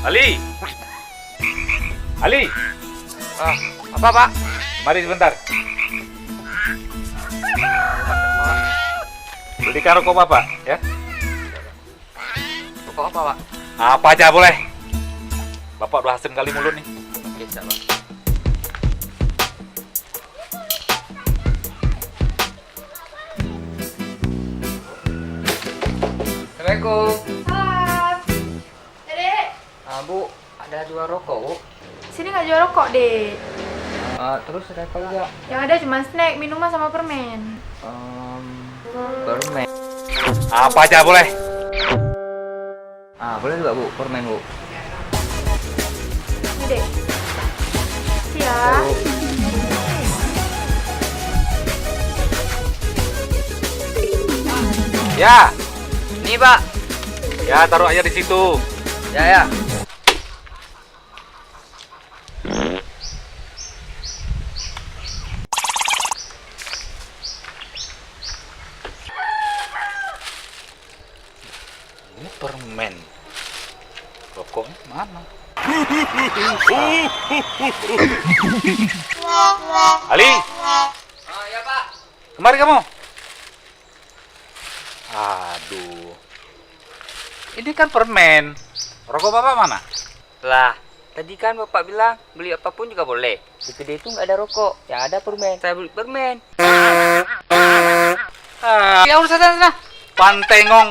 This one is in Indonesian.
Ali! Ali! Apa, Pak? Mari sebentar. Belikan rokok Bapak, ya? Rokok apa, Pak? Apa aja boleh. Bapak udah asem kali mulut nih. Oke, siap, Pak. Assalamualaikum. Salam. Dek, Bu, ada jual rokok, Bu. sini nggak jual rokok, Dek. Terus ada apa juga? Yang ada cuma snack, minuman sama permen. Permen. Apa aja boleh. Boleh juga, Bu, permen, Bu. Ini, Dek. Siap. Ya, Nih, Pak. ya taruh aja di situ. Ya. Ini permen. Rokoknya mana? Ali, Ya, Pak. kemari kamu. Aduh. Ini kan permen. Rokok Bapak mana? Lah, tadi kan Bapak bilang beli apapun juga boleh. Di kedai itu nggak ada rokok, yang ada permen. Saya beli permen. Ya udah sana. Pantengong.